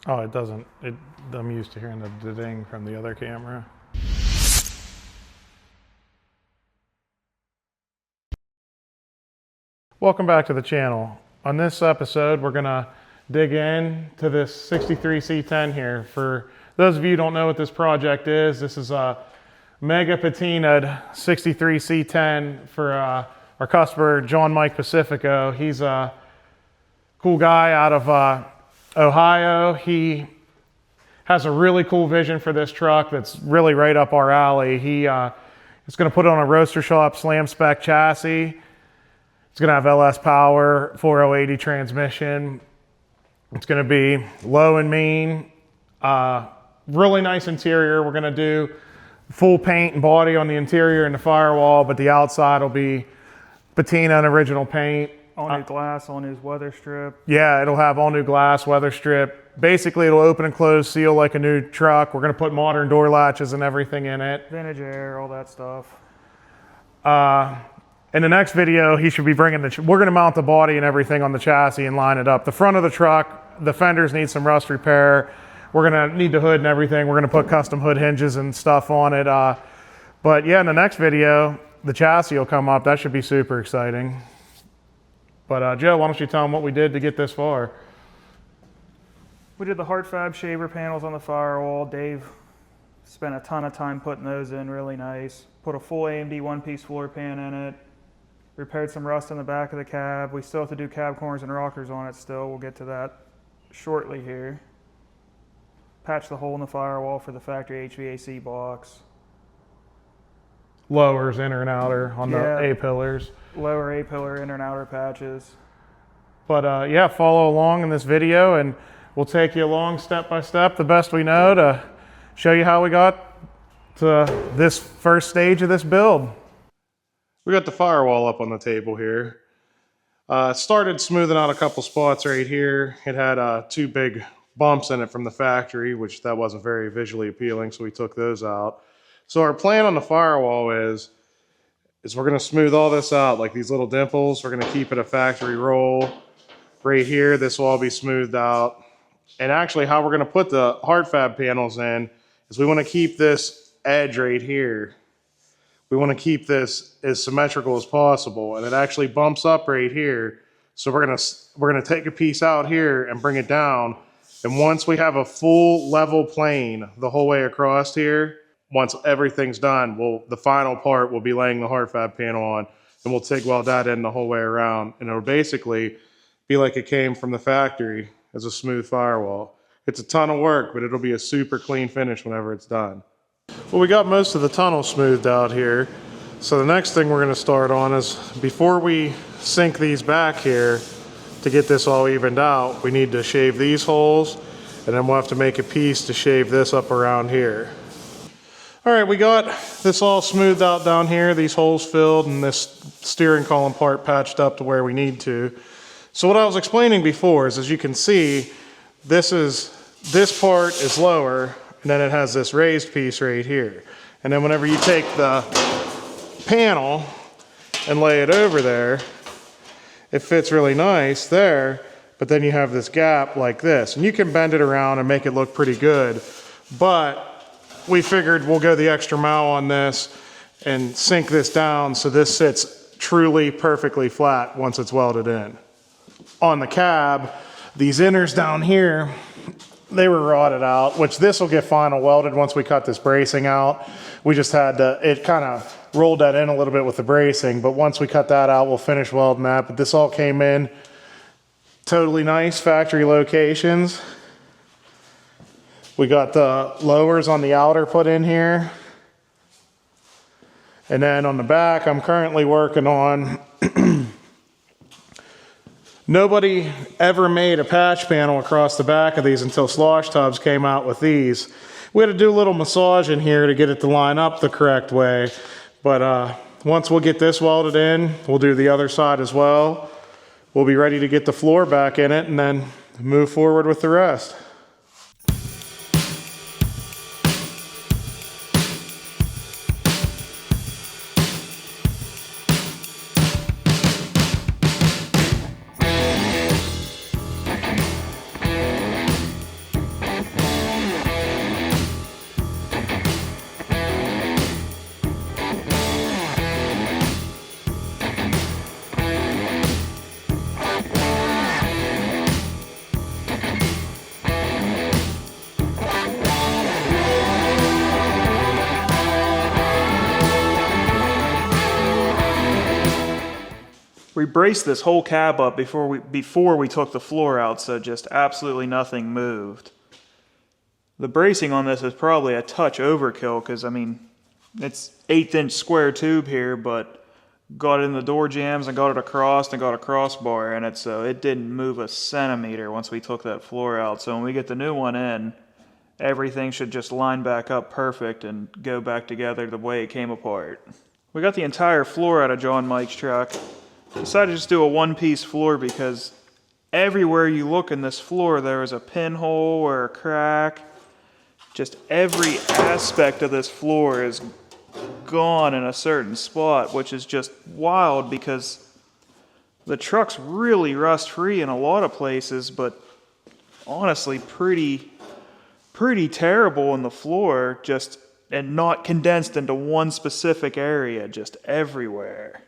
Oh, it doesn't. I'm used to hearing the ding from the other camera. Welcome back to the channel. On this episode, we're gonna dig in to this 63 C10 here. For those of you who don't know what this project is, this is a Mega Patina 63 C10 for our customer, John Mike Pacifico. He's a cool guy out of Ohio. He has a really cool vision for this truck that's really right up our alley. He is gonna put it on a roaster shop slam spec chassis. It's gonna have LS power, 4080 transmission. It's gonna be low and mean, really nice interior. We're gonna do full paint and body on the interior and the Firewall, but the outside will be patina and original paint. All new glass, all new weather strip. Yeah, it'll have all new glass, weather strip. Basically, it'll open and close, seal like a new truck. We're gonna put modern door latches and everything in it. Vintage air, all that stuff. In the next video, he should be bringing we're gonna mount the body and everything on the chassis and line it up. The front of the truck, the fenders need some rust repair. We're gonna need the hood and everything. We're gonna put custom hood hinges and stuff on it. But yeah, in the next video, the chassis will come up. That should be super exciting. But Joe, why don't you tell them what we did to get this far? We did the Hart Fab shaver panels on the Firewall. Dave spent a ton of time putting those in, really nice. Put a full AMD one-piece floor pan in it. Repaired some rust in the back of the cab. We still have to do cab corners and rockers on it still. We'll get to that shortly here. Patched the hole in the Firewall for the factory HVAC box. Lowers, inner and outer on the A-pillars. Lower A-pillar, inner and outer patches. But yeah, follow along in this video and we'll take you along step by step the best we know to show you how we got to this first stage of this build. We got the Firewall up on the table here. Started smoothing out a couple spots right here. It had two big bumps in it from the factory, which that wasn't very visually appealing, so we took those out. So our plan on the Firewall is we're gonna smooth all this out, like these little dimples. We're gonna keep it a factory roll. Right here, this will all be smoothed out. And actually how we're gonna put the Hart Fab panels in is we wanna keep this edge right here. We want to keep this as symmetrical as possible, and it actually bumps up right here. So we're gonna take a piece out here and bring it down. And once we have a full level plane the whole way across here, once everything's done, the final part will be laying the Hart Fab panel on, and we'll TIG weld that in the whole way around, and it'll basically be like it came from the factory as a smooth Firewall. It's a ton of work, but it'll be a super clean finish whenever it's done. Well, we got most of the tunnel smoothed out here. So the next thing we're gonna start on is, before we sink these back here to get this all evened out, we need to shave these holes, and then we'll have to make a piece to shave this up around here. All right, we got this all smoothed out down here, these holes filled, and this steering column part patched up to where we need to. So what I was explaining before is, as you can see, this part is lower, and then it has this raised piece right here. And then whenever you take the panel and lay it over there, it fits really nice there, but then you have this gap like this. And you can bend it around and make it look pretty good, but we figured we'll go the extra mile on this and sink this down so this sits truly perfectly flat once it's welded in. On the cab, these inners down here, they were rotted out, which this will get final welded once we cut this bracing out. We just had to, it kind of rolled that in a little bit with the bracing, but once we cut that out, we'll finish welding that. But this all came in totally nice, factory locations. We got the lowers on the outer put in here. And then on the back, I'm currently working on nobody ever made a patch panel across the back of these until Slosh Tubs came out with these. We had to do a little massage in here to get it to line up the correct way. But once we'll get this welded in, we'll do the other side as well. We'll be ready to get the floor back in it and then move forward with the rest. We braced this whole cab up before we took the floor out, so just absolutely nothing moved. The bracing on this is probably a touch overkill because, I mean, it's 1/8 inch square tube here, but got it in the door jambs and got it across and got a crossbar in it, so it didn't move a centimeter once we took that floor out. So when we get the new one in, everything should just line back up perfect and go back together the way it came apart. We got the entire floor out of John Mike's truck. Decided to just do a one-piece floor because everywhere you look in this floor there is a pinhole or a crack. Just every aspect of this floor is gone in a certain spot, which is just wild because the truck's really rust-free in a lot of places, but honestly pretty terrible in the floor, just and not condensed into one specific area, just everywhere.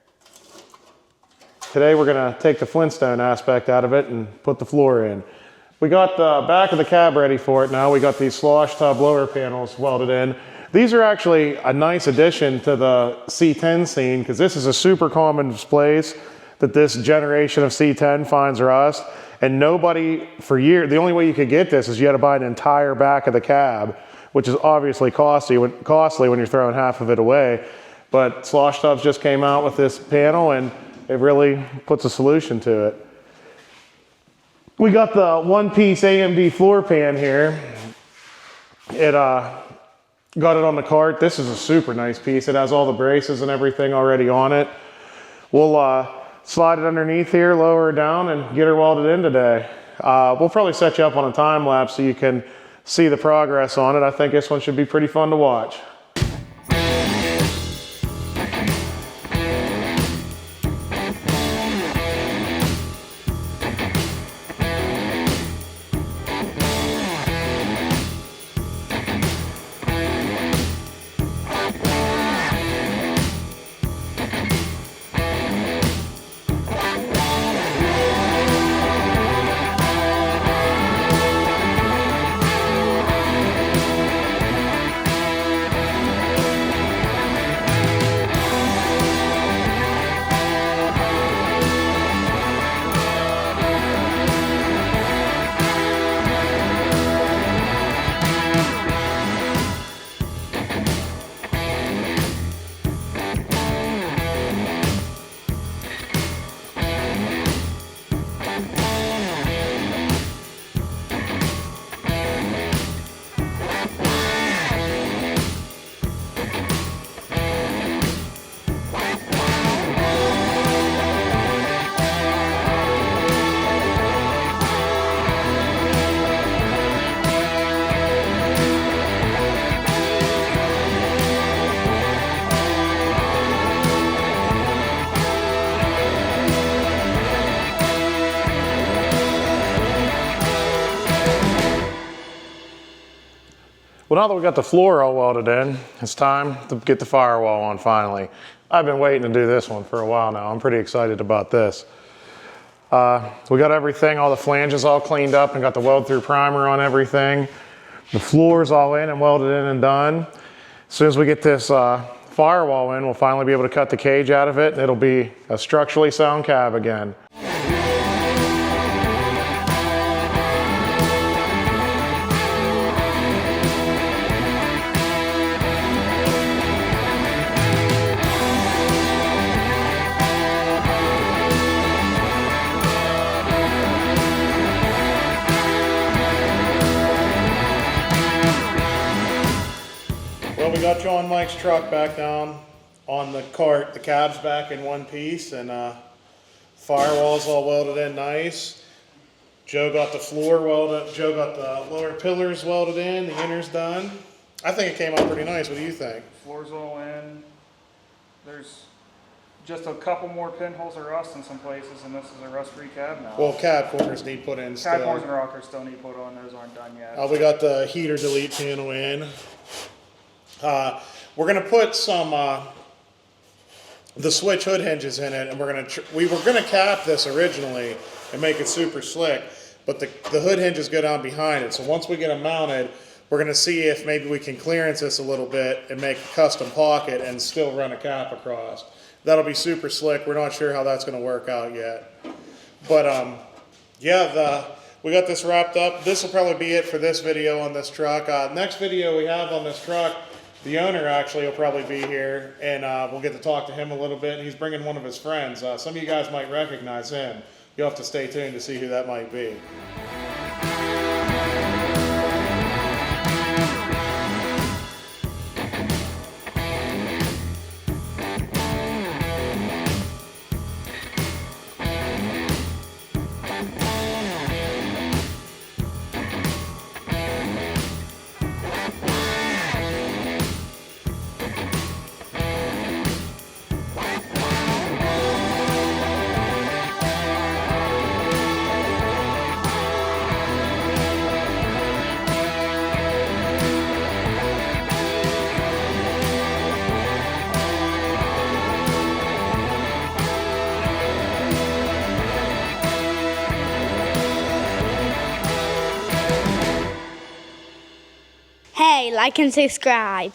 Today we're going to take the Flintstone aspect out of it and put the floor in. We got the back of the cab ready for it now. We got these slosh tub lower panels welded in. These are actually a nice addition to the C10 scene because this is a super common place that this generation of C10 finds rust. And nobody for years, the only way you could get this is you had to buy an entire back of the cab, which is obviously costly when you're throwing half of it away. But Slosh Tubs just came out with this panel and it really puts a solution to it. We got the one-piece AMD floor pan here. It got it on the cart. This is a super nice piece. It has all the braces and everything already on it. We'll slide it underneath here, lower her down, and get her welded in today. We'll probably set you up on a time lapse so you can see the progress on it. I think this one should be pretty fun to watch. Well, now that we got the floor all welded in, it's time to get the firewall on finally. I've been waiting to do this one for a while now. I'm pretty excited about this. We got everything, all the flanges all cleaned up and got the weld through primer on everything. The floor's all in and welded in and done. As soon as we get this firewall in, we'll finally be able to cut the cage out of it and it'll be a structurally sound cab again. Well, we got John Mike's truck back down on the cart. The cab's back in one piece and firewall's all welded in nice. Joe got the floor welded, Joe got the lower pillars welded in, the inner's done. I think it came out pretty nice. What do you think? Floor's all in. There's just a couple more pinholes of rust in some places, and this is a rust-free cab now. Well, cab corners need put in still. Cab corners and rockers still need put on. Those aren't done yet. We got the heater delete panel in. We're going to put some the switch hood hinges in it, and we were going to cap this originally and make it super slick, but the hood hinges go down behind it. So once we get them mounted, we're going to see if maybe we can clearance this a little bit and make a custom pocket and still run a cap across. that'll be super slick. We're not sure how that's going to work out yet. But yeah, we got this wrapped up. This will probably be it for this video on this truck. Next video we have on this truck, the owner actually will probably be here, and we'll get to talk to him a little bit. He's bringing one of his friends. Some of you guys might recognize him. You'll have to stay tuned to see who that might be. Hey, like and subscribe.